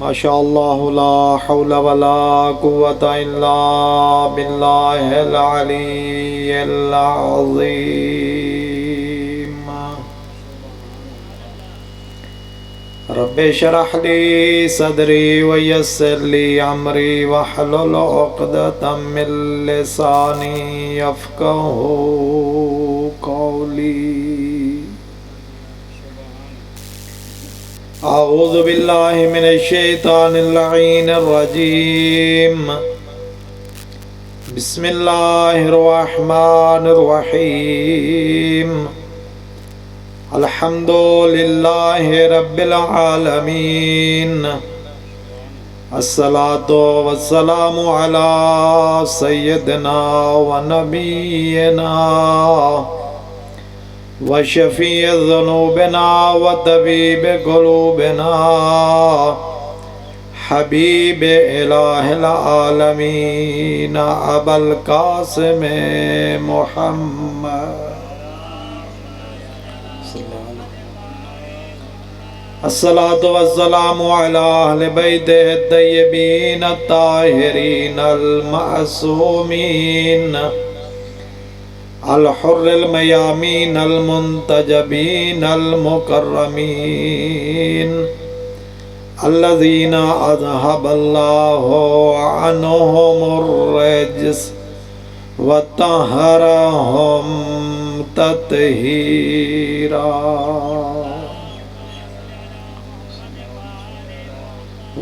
ما شاء الله لا حول ولا قوة إلا بالله العلي العظيم. رب اشرح لي صدري ويسر لي أمري واحلل عقدة من لساني يفقهوا قولي. أعوذ بالله من الشيطان اللعين الرجيم. بسم الله الرحمن الرحيم. الحمد لله رب العالمين. الصلاة والسلام على سيدنا ونبينا وشفيع ذنوبنا وطبيب قلوبنا حبيب إله العالمين أبا القاسم محمد. الصلاة والسلام على أهل بيته الطيبين الطاهرين المعصومين الحر الميامين المنتجبين المكرمين الذين أذهب الله عنهم الرجس وطهرهم تطهيرا.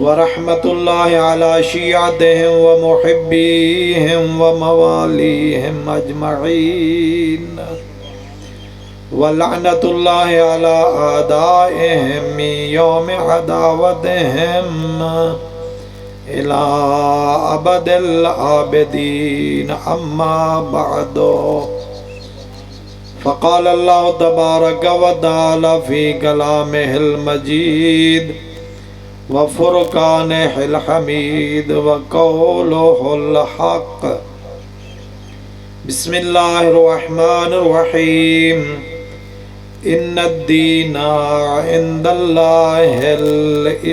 ورحمة الله على شيعتهم ومحبيهم ومواليهم أجمعين. ولعنة الله على أعدائهم من يوم عداوتهم إلى أبد الآبدين. أما بعد، فقال الله تبارك وتعالى في كلامه المجيد وفرقانه الحميد وقوله الحق. بسم الله الرحمن الرحيم. إن الدين عند الله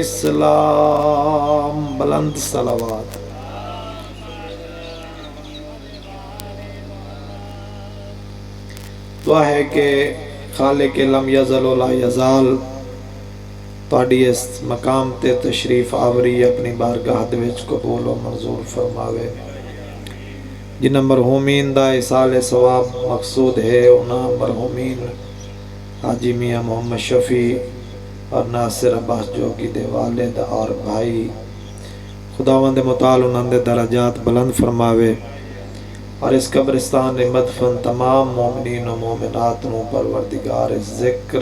الإسلام. بلند صلوات. دعا ہے کہ خالق لم یزل ولا یزال تہاڈی اس مقام تے تشریف آوری اپنی بارگاہ دے وچ قبول و منظور فرماوے. جنہاں مرحومین دا ایصال ثواب مقصود ہے، انہاں مرحومین حاجی میاں محمد شفیع اور ناصر عباس جوگی دے والد اور بھائی، خداوند متعال انہاں دے درجات بلند فرماوے، اور اس قبرستان مدفن تمام مومنین و مومنات نو پروردگار ذکر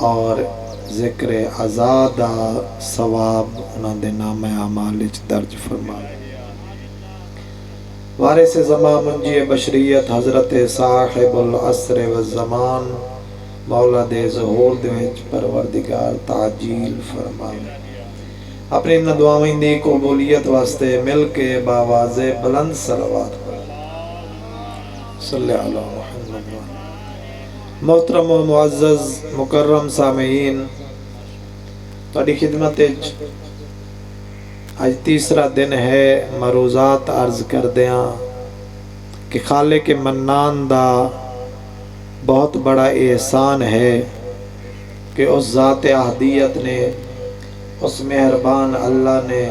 اور ذکر آزاد ثواب انہاں دے نام اعمال وچ درج فرمائے. وارث زمان منجی بشریت حضرت صاحب العصر والزمان مولا دے ظہور دے وچ پروردگار تعجیل فرمائے. اپنی ان دعاویں دی قبولیت واسطے مل کے باواز بلند صلوات صلی اللہ علیہ محمد. محترم و معزز مکرم سامعین، تہاڈی خدمت وچ آج تیسرا دن ہے مروزات عرض کردیاں کہ خالق منان دا بہت بڑا احسان ہے کہ اس ذات احدیت نے، اس مہربان اللہ نے،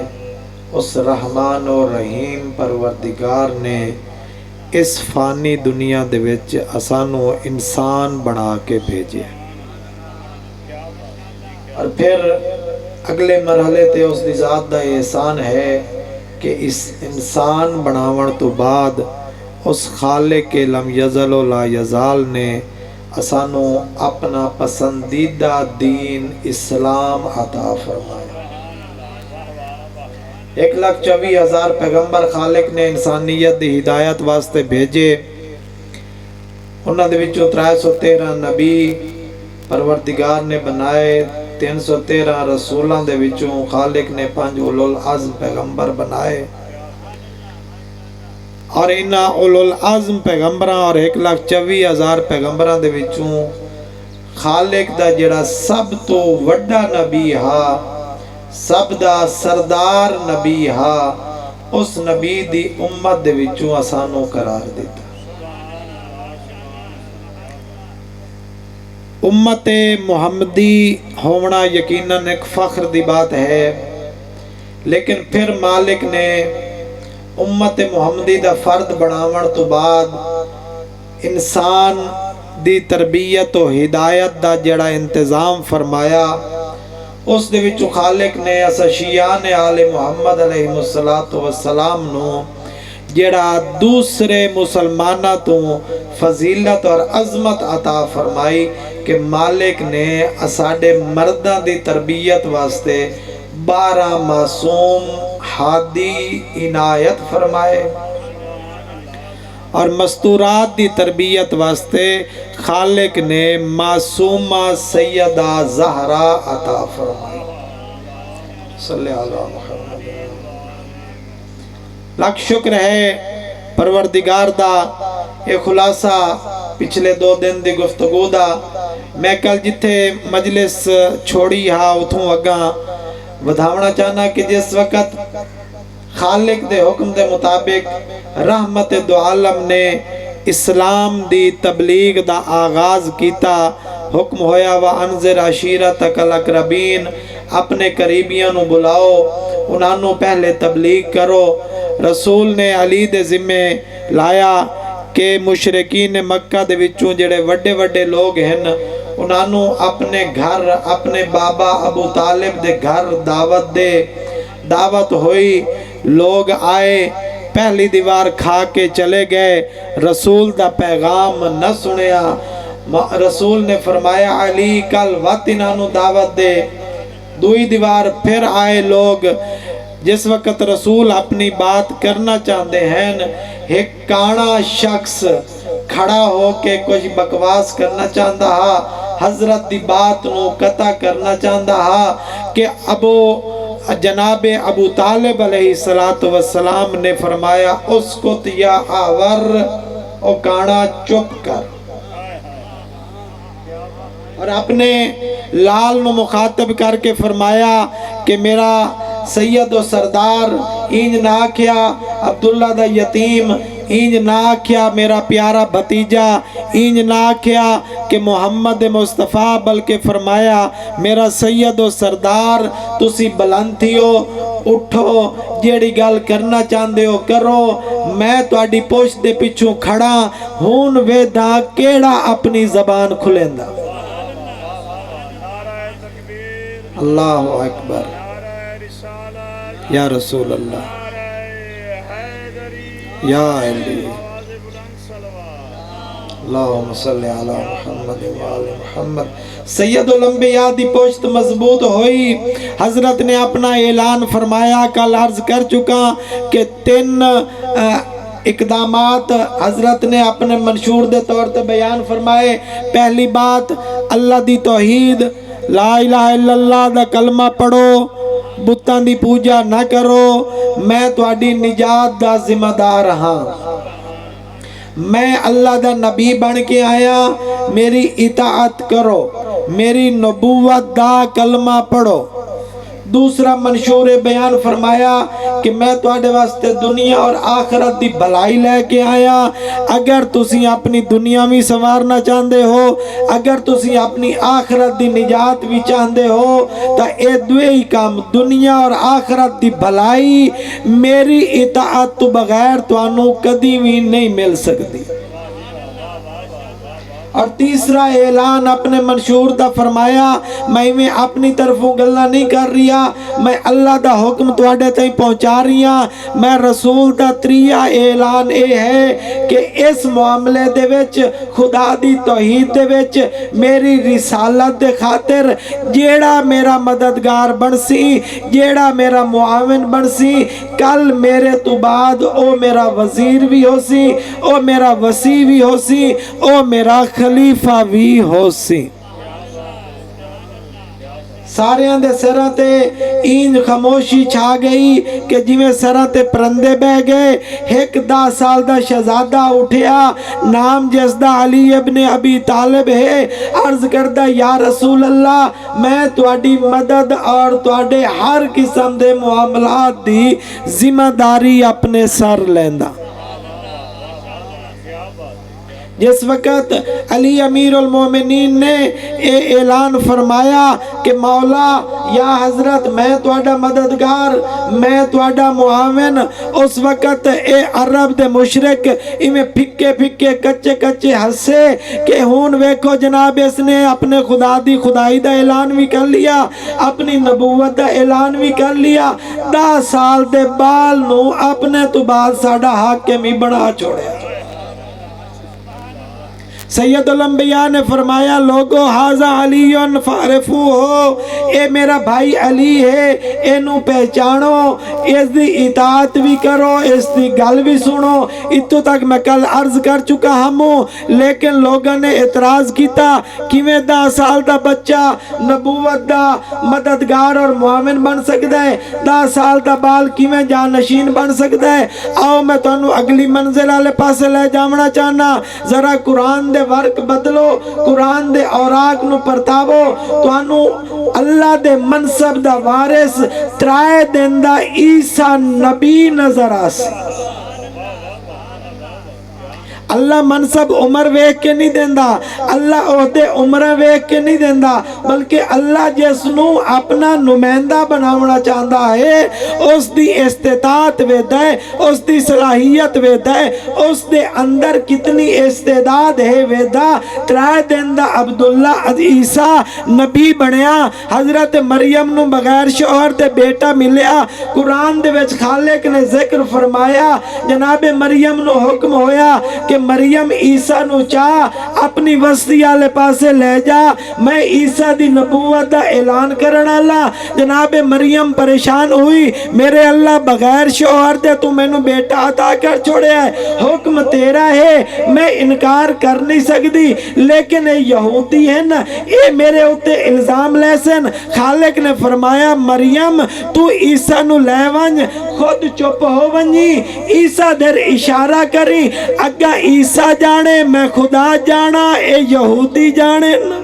اس رحمان و رحیم پروردگار نے اس فانی دنیا دے وچ اسانو انسان بنا کے بھیجے، اور پھر اگلے مرحلے تے اس دی ذات دا احسان ہے کہ اس انسان بناون تو بعد اس خالق لم یزل و لا یزال نے اسانو اپنا پسندیدہ دین اسلام عطا فرمایا. 1,24,000 پیغمبر خالق نے انسانیت دی ہدایت واسطے بھیجے. انہاں دے وچوں 313 نبی پروردگار نے بنائے. 313 رسولاں دے وچوں خالق نے 5 اولو العزم پیغمبر بنائے. اور انہاں اولو العزم پیغمبراں اور 1,24,000 پیغمبراں دے وچوں خالق دا جڑا سب تو وڈا نبی ہا سب دا سردار نبی ہا، اس نبی دی امت دے وچوں اسانوں قرار دیتا۔ امت محمدی ہونا یقیناً ایک فخر دی بات ہے، لیکن پھر مالک نے امت محمدی دا فرد بناون تو بعد انسان دی تربیت و ہدایت دا جڑا انتظام فرمایا، اس دے وچوں خالق نے اسا شیعان آل محمد علیہ السلام نو جڑا دوسرے مسلمانہ تو فضیلت اور عظمت عطا فرمائی کہ مالک نے اساڑے مردہ دی تربیت واسطے 12 معصوم ہادی عنایت فرمائے، اور مستورات دی تربیت واسطے خالق نے معصومہ سیدہ زہرا عطا فرمائی۔ صلی اللہ محمد۔ لاکھ شکر ہے پروردگار دا، یہ خلاصہ پچھلے 2 دن دی گفتگو دا۔ میں کل جتھے مجلس چھوڑی ہاں اتھوں اگاں ودھاونا چاہنا کہ جس وقت خالق دے حکم دے مطابق رحمت دو عالم نے اسلام دی تبلیغ دا آغاز کیتا، حکم ہویا وَأَنذِرْ عَشِيرَتَكَ الْأَقْرَبِينَ، اپنے قریبیاں نو بلاؤ، انہاں نو پہلے تبلیغ کرو۔ رسول نے علی دے ذمے لایا کہ مشرکین مکہ دے وچوں جڑے وڈے وڈے لوگ ہیں انہاں نو اپنے گھر، اپنے بابا ابو طالب دے گھر دعوت دے۔ دعوت ہوئی، لوگ آئے، پہلی دیوار کھا کے چلے گئے، رسول دا پیغام نہ سنیا۔ رسول نے فرمایا علی کل وقت انہاں نو دعوت دے۔ دوئی دیوار پھر آئے لوگ، جس وقت رسول اپنی بات کرنا چاہتے ہیں، ایک کانا شخص کھڑا ہو کے کچھ بکواس کرنا چاہتا ہا، حضرت دی بات نو قطع کرنا چاہتا ہا کہ جناب ابو طالب علیہ السلام نے فرمایا اسکت یا آور، او کانا چپ کر، اور اپنے لال نو مخاطب کر کے فرمایا کہ میرا سید و سردار اینج نہ کیا، عبداللہ دا یتیم اینج نہ کیا، میرا پیارا بھتیجا اینج نہ کیا کہ محمد مصطفیٰ، بلکہ فرمایا میرا سید و سردار تسی بلند تھیو، اٹھو، جیڑی گل کرنا چاہندے ہو کرو، میں تواڈی پوچھ دے پچھوں کھڑا ہون ویدہ کیڑا اپنی زبان کھلیندہ۔ اللہ اکبر، یا رسول اللہ، یا علی، اللہم صلی علی محمد وآل محمد۔ سید الانبیاء دی پوشت مضبوط ہوئی، حضرت نے اپنا اعلان فرمایا، کل عرض کر چکا کہ 3 اقدامات حضرت نے اپنے منشور دے طور تے بیان فرمائے۔ پہلی بات اللہ دی توحید، لا الہ الا اللہ دا کلمہ پڑھو، بتان دی پوجا نہ کرو، میں تواڈی نجات دا ذمہ دار ہاں، میں اللہ دا نبی بن کے آیا، میری اطاعت کرو، میری نبوت دا کلمہ پڑھو۔ دوسرا منشور بیان فرمایا کہ میں تواڈے واسطے دنیا اور آخرت دی بھلائی لے کے آیا، اگر تسی اپنی دنیا بھی سنوارنا چاہندے ہو، اگر تسی اپنی آخرت دی نجات بھی چاہندے ہو، تا اے دوے ہی کام، دنیا اور آخرت دی بھلائی میری اطاعت تو بغیر توانوں کدی بھی نہیں مل سکتی۔ اور تیسرا اعلان اپنے منشور دا فرمایا، میں اپنی طرفوں گلہ نہیں کر رہا، میں اللہ دا حکم تواڈے تائیں پہنچا رہا۔ میں رسول دا 3 اعلان اے ہے کہ اس معاملے دے وچ خدا دی توحید دے وچ میری رسالت دے خاطر جیڑا میرا مددگار بن سی، جیڑا میرا معاون بن سی، کل میرے تو بعد او میرا وزیر بھی ہو سی، او میرا وسیع بھی ہو سی، او میرا خلیفہ بھی ہو سی۔ ساریاں دے سراں تے اینج خاموشی چھا گئی کہ جویں سراں تے پرندے بہ گئے۔ ایک 10 سال دا شہزادہ اٹھیا، نام جس دا علی ابن ابی طالب ہے، عرض کردہ یا رسول اللہ میں تواڈی مدد اور تواڈے ہر قسم دے معاملات دی ذمہ داری اپنے سر لیندا۔ جس وقت علی امیر المومنین نے اعلان فرمایا کہ مولا یا حضرت میں تواڈا مددگار، میں تواڈا معاون، اس وقت اے عرب دے مشرک ایویں پھکے پھکے کچے کچے ہسے کہ ہون ویکھو جناب اس نے اپنے خدا دی خدائی دا اعلان بھی کر لیا، اپنی نبوت دا اعلان بھی کر لیا، 10 سال دے بال نو اپنے تو بعد ساڈا حاکم ہی بنا چھوڑیا۔ سید الانبیاء نے فرمایا لوگو ھذا علی فعرفوہ، اے میرا بھائی علی ہے، اینو پہچانو، اس دی اطاعت بھی کرو، اس دی گل بھی سنو۔ اتو تک میں کل عرض کر چکا ہموں، لیکن لوگوں نے اعتراض کیتا کیویں 10 سال دا بچہ نبوت دا مددگار اور معاون بن سکتا ہے، 10 سال دا بال کیویں جانشین بن سکتا ہے۔ آؤ میں تانوں اگلی منزل والے پاسے لے جاونا چاہنا، ذرا قرآن دے ورک بدلو، قرآن دے اوراق نو پرتاوو، توانو اللہ دے منصب دا وارث 3 دن دا عیسیٰ نبی نظر آسی۔ اللہ منصب عمر ویکھ کے نہیں دیندا، اللہ عہدے عمر ویکھ کے نہیں دیندا، بلکہ اللہ جس نو اپنا نمائندہ بناونا چاہتا ہے اس دی استطاعت ویدا ہے، اس دی صلاحیت ویدا ہے، اس دے اندر کتنی استعداد ہے ویدا۔ 3 دن دا عبداللہ عیسیٰ نبی بنیا، حضرت مریم نو بغیر شوہر تے بیٹا ملیا۔ قرآن دے وچ خالق نے ذکر فرمایا، جناب مریم نو حکم ہویا کہ مریم عیسیٰ نو چاہ اپنی وسطی آلے پاسے لے جا، میں عیسیٰ دی نبوت دا اعلان کرنا اللہ۔ جناب مریم پریشان ہوئی، میرے اللہ بغیر شوہر دے تو میں نو بیٹا عطا کر چھوڑے ہے، حکم تیرا ہے، میں انکار کر نہیں سکتی، لیکن اے یہودی ہیں نا، اے میرے ہوتے الزام لے سن۔ خالق نے فرمایا مریم تو عیسیٰ نو لے ونج، خود چپ ہو ونجی، عیسیٰ در اشارہ کری، اگا عیسیٰ جانے میں خدا جانا، اے یہودی جانے نا۔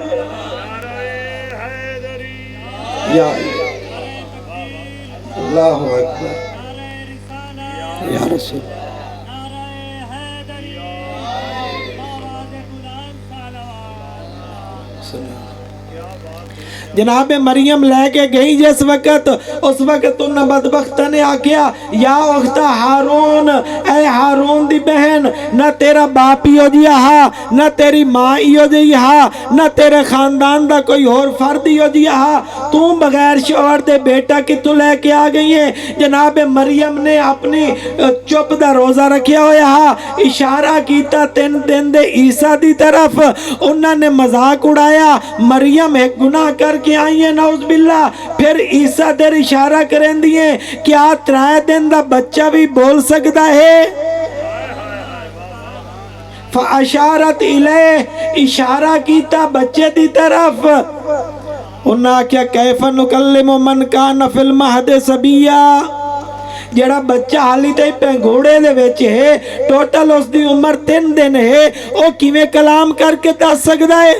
یا اللہ اکبر یا رسول جناب مریم لے کے گئی جس وقت، اس وقت انہاں بدبختہ نے آکیا یا اختہ ہارون، اے ہارون دی بہن، نہ تیرا باپ ہی ہو جیا ہا، نہ تیری ماں ہی ہو جی ہا، نہ تیرے خاندان دا کوئی اور فرد ہی ہو جیا ہا، تو بغیر شوہر دے بیٹا کی تو لے کے آ گئی ہے۔ جناب مریم نے اپنی چپ دا روزہ رکھیا ہویا ہا، اشارہ کیتا 3 دن دے عیسیٰ دی طرف، انہاں نے مذاق اڑایا، مریم ایک گناہ کر کے آئی ہیں نعوذ باللہ، پھر عیسیٰ در اشارہ کریں دیئے، کیا 3 دن دا بچہ بھی بول سکتا ہے؟ فَأَشَارَتْ إِلَيْهِ، اشارہ کیتا بچے دی طرف، انہاں کیا کیف نکلم من کان فی المہد صبیا، جڑا بچہ حالی تے پینگھوڑے دے وچ ہے، ٹوٹل اس دی عمر 3 دن ہے، او کیویں کلام کر کے دس سکتا ہے؟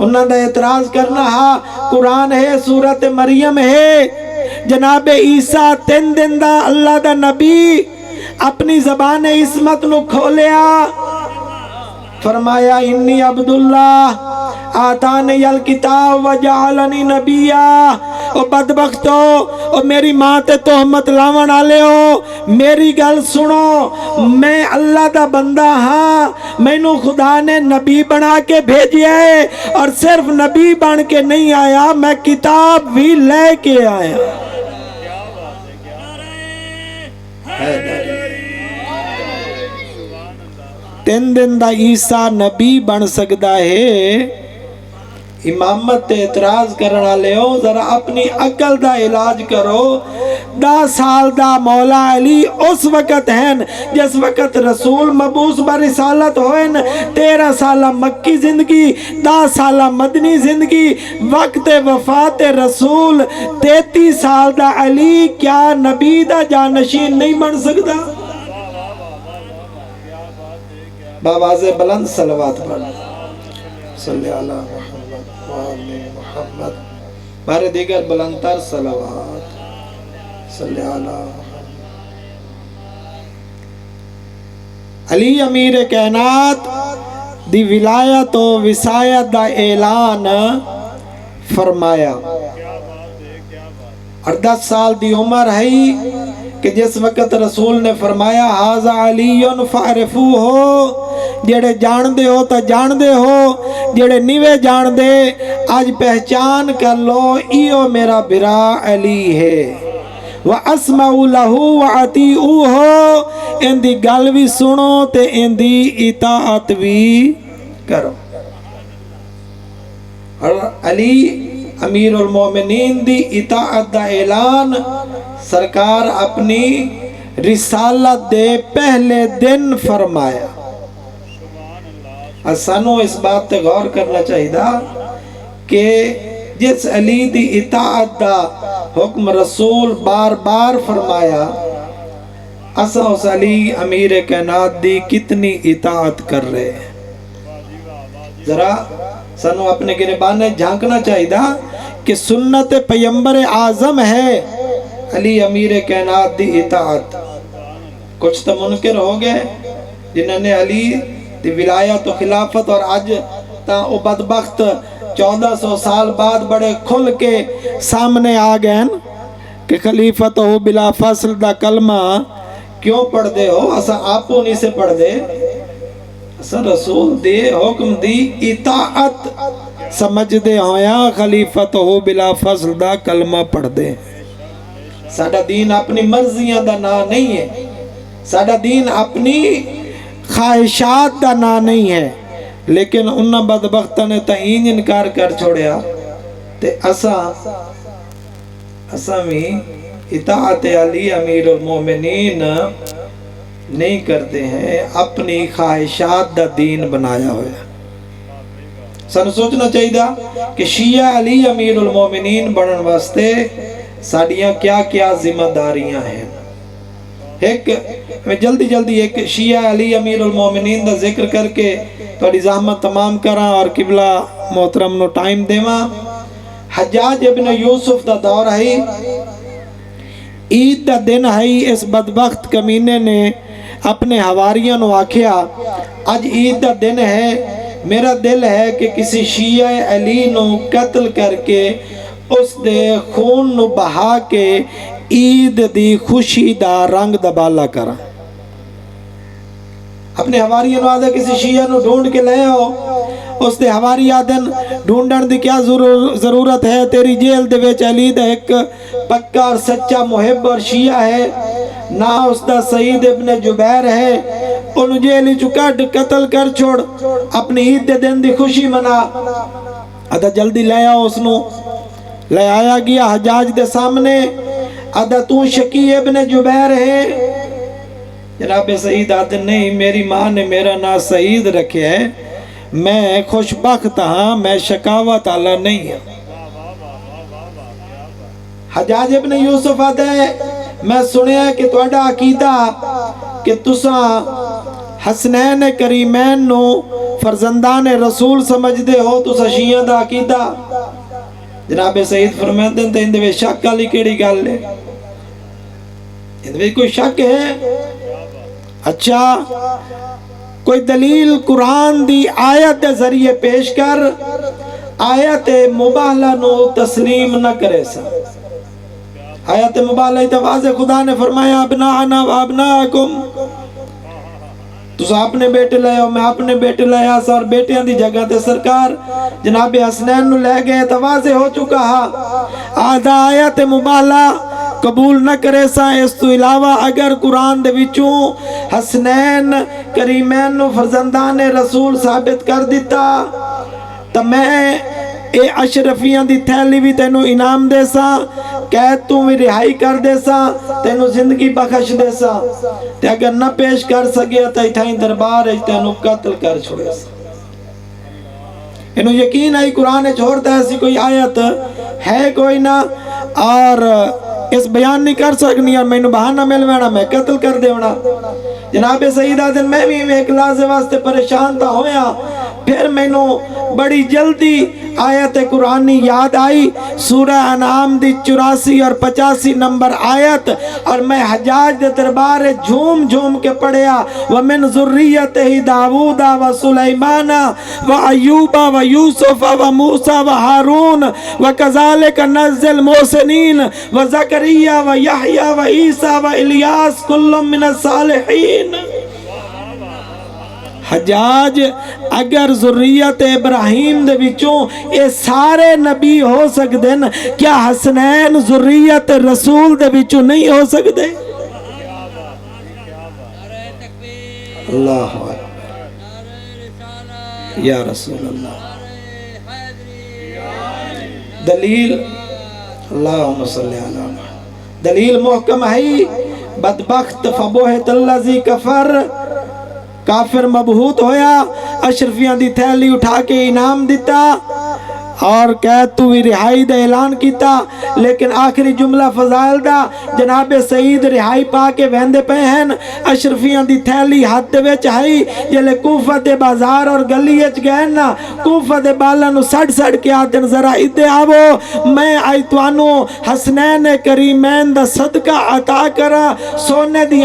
انہاں دا اعتراض کرنا ہا، قرآن ہے، سورت مریم ہے، جناب عیسیٰ 3 دن دا اللہ دا نبی اپنی زبان عصمت نو کھولیا، فرمایا انی عبداللہ آتانی الکتاب وجعلنی نبیا۔ او بدبختو، او میری ماں تے تہمت لاون والے ہو، میری گل سنو، میں اللہ دا بندہ ہاں، مینوں خدا نے نبی بنا کے بھیجیا ہے، اور صرف نبی بن کے نہیں آیا، میں کتاب بھی لے کے آیا۔ 3 دن دا عیسیٰ نبی بن سکتا ہے۔ امامت تے اعتراض کرنا لے ہو، ذرا اپنی عقل دا علاج کرو۔ 10 سال دا مولا علی اس وقت ہیں جس وقت رسول مبعوث برسالت ہوئے 13 سالہ مکی زندگی 10 سالہ مدنی زندگی وقت وفات رسول 33 سال دا علی کیا نبی دا جانشین نہیں بن سکتا؟ باواز بلند صلوات پڑھ صلی اللہ محمد وآلِ محمد بارے دیگر بلندتر صلوات صلی اللہ محمد۔ علی امیر کائنات دی ولایت و وصایت دا اعلان فرمایا اور 10 سال دی عمر ہے کہ جس وقت رسول نے فرمایا ھذا علی فعرفوہ جڑے جان دے ہو تا جان دے ہو جڑے نیوے جان دے آج پہچان کر لو ایو میرا برا علی ہے وَأَسْمَعُ لَهُ وَعَتِعُوهُ ان دی گل بھی سنو تے ان دی اطاعت بھی کرو۔ اور علی امیر المومنین دی اطاعت دا اعلان سرکار اپنی رسالت دے پہلے دن فرمایا۔ سانو اس بات تے غور کرنا چاہیے کہ جس علی دی اطاعت دا حکم رسول بار بار فرمایا اسا اس علی امیر کائنات دی کتنی اطاعت کر رہے ہیں۔ ذرا سانو اپنے گریبانے جھانکنا چاہیے کہ سنت پیغمبر اعظم ہے علی امیر کائنات دی اطاعت۔ کچھ تو منکر ہو گئے جنہوں نے علی دی ولایت و خلافت اور آج تا او بدبخت 1400 سال بعد بڑے کھل کے سامنے آ گئے کہ خلیفت ہو بلا فصل دا کلمہ کیوں پڑھ دے ہو؟ اسا آپو نہیں سے پڑھ دے، اسا رسول دے حکم دی اطاعت سمجھ دے ہویا خلیفت ہو بلا فصل دا کلمہ پڑھ دے۔ ساڑھا دین اپنی مرضیاں دا نا نہیں ہے، ساڑھا دین اپنی خواہشات دا نا نہیں ہے، لیکن انہاں بدبختہ نے تئین انکار کر چھوڑیا تے اسا میں اطاعت علی امیر المومنین نہیں کرتے ہیں، اپنی خواہشات دا دین بنایا ہویا۔ سن سوچنا چاہیے کہ شیعہ علی امیر المومنین بنن واسطے ساڑیاں کیا کیا ذمہ داریاں ہیں۔ ایک میں جلدی ایک شیعہ علی امیر المومنین دا ذکر کر کے توڑی زحمت تمام کراں اور قبلہ محترم نو ٹائم دیواں۔ حجاج ابن یوسف دا دور ہے، عید دا دن ہے، اس بدبخت کمینے نے اپنے حواریوں نو آکھیا آج عید دا دن ہے، میرا دل ہے کہ کسی شیعہ علی نو قتل کر کے اس دے خون نو بہا کے عید دی خوشی دا رنگ دبالا کرا۔ اپنے حواریوں نو آدھا کسی شیعہ نو ڈھونڈ کے لے ہو، اس دے حواری آدھن ڈھونڈن دی کیا ضرورت ہے، تیری جیل دے ویچ علی دا ایک پکا اور سچا محب اور شیعہ ہے، نہ اس دا سعید ابن جبیر ہے، انہوں جیلی چکا قتل کر چھوڑ، اپنی عید دے دن دی خوشی منا۔ آدھا جلدی لے آؤ، اس نو لے آیا گیا حجاج دے سامنے۔ آدھا تو شکی ابن جبیر ہے؟ جناب سعید آدھا نہیں، میری ماں نے میرا نام سعید رکھے ہے، میں خوشبخت ہاں، میں شکاوت آلہ نہیں ہوں۔ حجاج ابن یوسف آدھا ہے میں سنیا کہ توڑا عقیدہ کہ تساں حسنین کریمین نو فرزندان رسول سمجھ دے ہو، تساں شیعہ دا عقیدہ۔ جناب سعید فرمائیں دیں تے اندھے شک علی کیڑی گال لے، اندھے کوئی شک ہے؟ اچھا کوئی دلیل قرآن دی آیت دے ذریعے پیش کر، آیت مبالہ نو تسلیم نہ کرے سا۔ آیت مبالہ اتواز خدا نے فرمایا ابناءنا و ابناءکم، تو اپنے بیٹے لے ہو، میں اپنے بیٹے لے آسا، اور بیٹیاں دی جگہ تے سرکار جناب حسنین نو لے گئے، توازے ہو چکا ہا۔ آدھا آیت مبالہ قبول نہ کرے سا، اس تو علاوہ اگر قرآن دے وچوں حسنین کریمین نو فرزندان رسول ثابت کر دیتا تو میں اے اشرفیاں دی تھیلی بھی تینو انعام دے سا، قید تو بھی رہائی کر دے سا، تینو زندگی بخش دے سا، تے اگر نہ پیش کر سکیا تا اتھائیں دربار ہے تینو قتل کر چھوڑے سا۔ انہوں یقین آئی قرآن چھوڑتا ہے ایسی کوئی آیت ہے کوئی نہ، اور اس بیان نہیں کر سکنی اور میں نو بہانہ مل وینا میں قتل کر دے ونا۔ جناب سیدہ دن میں بھی ایک لحظے واسطے پریشان تھا ہویا، پھر میں نو بڑی جلدی آیت قرآنی یاد آئی، سورہ انعام دی 84 اور 85 نمبر آیت، اور میں حجاج دے دربار جھوم جھوم کے پڑھیا، وَمِن ذُرِّيَّتِهِ دَاوُودَ وَسُلَيْمَانَ وَأَيُّوبَ وَيُوسُفَ وَمُوسَى وَهَارُونَ وَكَذَلِكَ نَجْزِي الْمُحْسِنِينَ وَزَكَرِيَّا وَيَحْيَا وَعِيسَى وَإِلْيَاسَ كُلٌّ مِّنَ الصَّالِحِينَ۔ حجاج اگر ذریت ابراہیم دے وچوں اے سارے نبی ہو سکتے ہیں، کیا حسنین ذریت رسول دے وچوں نہیں ہو سکتے؟ اللہ یا رسول اللہ۔ دلیل اللہم صلی اللہ علیہ وسلم، دلیل محکم ہے، بدبخت فبوہت اللذی کفر، کافر مبہوت ہویا، اشرفیاں دی تھیلی اٹھا کے انعام دیتا اور قید تو بھی رہائی دا اعلان کیتا، لیکن آخری جملہ فضائل دا جناب سعید رہائی پا کے ویندے پہ ہیں، اشرفیاں دی تھیلی ہاتھ دے وچ آئی، جلے کوفہ دے بازار اور گلی اچ گئے نا، کوفہ دے بالانو سڑ سڑ کے آدن ذرا ادھے آو، میں آئی توانو حسنین کریمین دا صدقہ عطا کرا، سونے دی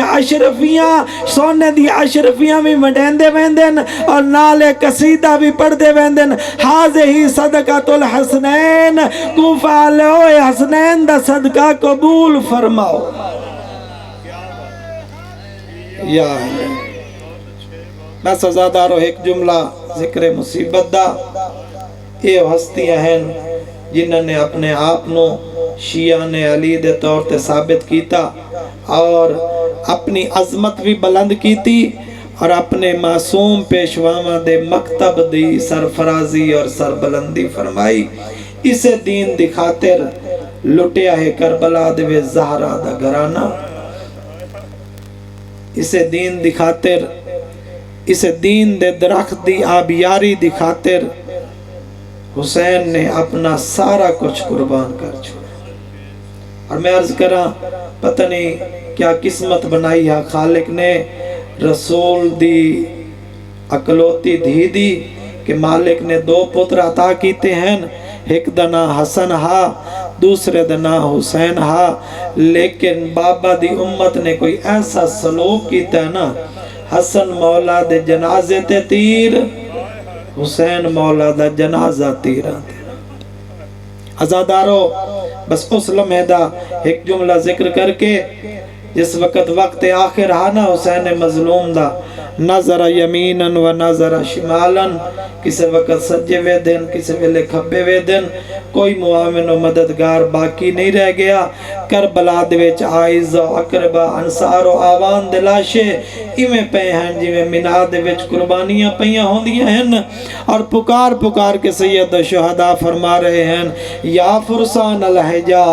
اشرفیاں بھی مڈین دے ویندن اور نالے قصیدہ بھی پڑھ دے ویندن، حاضی صدقہ الحسنین، کوفہ لوئے حسنین دا صدقہ قبول فرماؤ۔ یا بس ازادارو ایک جملہ ذکر مصیبت دا، یہ ہستیاں ہیں جنہوں نے اپنے آپنوں شیعہ علی دے طور تے ثابت کیتا اور اپنی عظمت بھی بلند کیتی اور اپنے معصوم پیشواواں دے مکتب دی سرفرازی اور سربلندی فرمائی، اسے دین دی خاطر لٹیا ہے کربلا دے زہرا دا گھرانہ، اسے دین دی خاطر، اسے دین دے درخت دی آبیاری دی خاطر حسین نے اپنا سارا کچھ قربان کر چھوڑا۔ اور میں عرض کرا پتہ نہیں کیا قسمت بنائی ہے خالق نے رسول دی اکلوتی دھی دی کہ مالک نے دو پتر عطا کیتے ہیں، ایک دنا حسن ہا دوسرے دنا حسین ہا، لیکن بابا دی امت نے کوئی ایسا سلوک کیتا ہے نا، حسن مولا دے جنازے تے تیر، حسین مولا دا جنازہ تیران تے۔ ازادارو بس اس لمحے دا ایک جملہ ذکر کر کے، جس وقت آخر آنا حسین مظلوم دا، نظر یمیناً و نظر شمالاً، کسی وقت سجے وے دن کسی ویلے کھبے وے دن، کوئی معاون و مددگار باقی نہیں رہ گیا، کربلا دے وچ آئز و اقربا انصار و آوان دلاشے ایویں پہ ہیں جویں مینا دے وچ قربانیاں پہیاں ہوندیاں ہیں، اور پکار کے سید شہداء فرما رہے ہیں، یا فرسان الحجا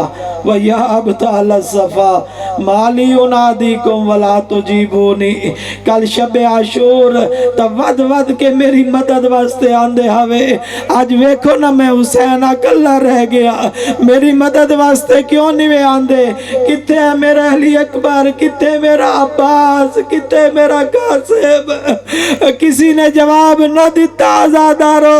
و یا ابطال الصفا مالی انادیکم ولا تجیبونی، کل شب عاشور تب ود کے میری مدد واسطے آندے ہوئے، آج ویکھو نا میں حسین اکلا رہ گیا، میری مدد واسطے کیوں نہیں وے آندے، کتے ہے میرا علی اکبر، کتے میرا عباس، کتے میرا قاسم، کسی نے جواب نہ دیتا۔ آزادارو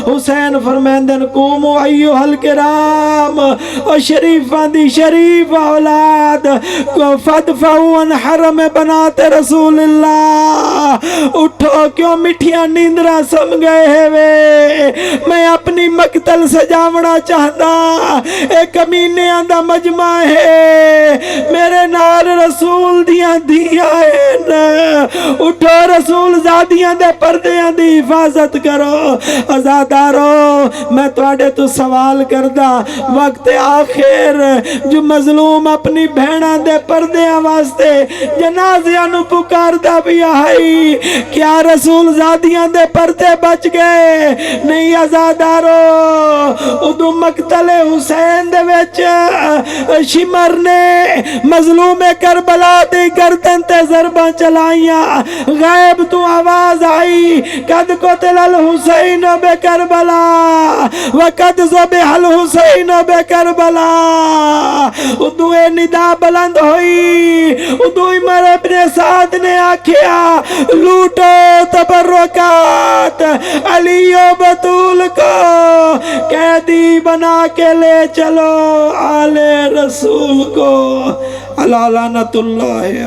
حسین فرمیندن قومو ایوہ الکرام، اور شریفان دی شریف اولاد کو فدفعو ان حرم بنات رسول اللہ، اٹھو کیوں مٹھیاں نیندرہ سم گئے ہوئے، میں اپنی مقتل سجاونا چاہتا، ایک کمینے آندہ مجمع ہے، میرے نال رسول دیاں دیاں ہیں، اٹھو رسول زادیاں دے پردیاں دی حفاظت کرو۔ ازادارو میں توڑے تو سوال کردہ، وقت آخر جو مظلوم اپنی بہنہ دے پردیاں واسطے جنازیاں نو پکاردا پیا ہے کیا رسول زادیاں دے پردے بچ گئے نہیں آزادارو ادو مقتل حسین دے وچ شمر نے مظلوم کربلا دی گردن تے ضرباں چلائیاں غیب تو آواز آئی قد قتل الحسین بے کربلا وقد ذبح الحسین بے کربلا ادو اے ندا بلند ہوئی ادو عمر ابن سعد نے آکھیا لوٹو تبرکات علی و بطول کو قیدی بنا کے لے چلو آل رسول کو اللہ لعنت اللہ علیہ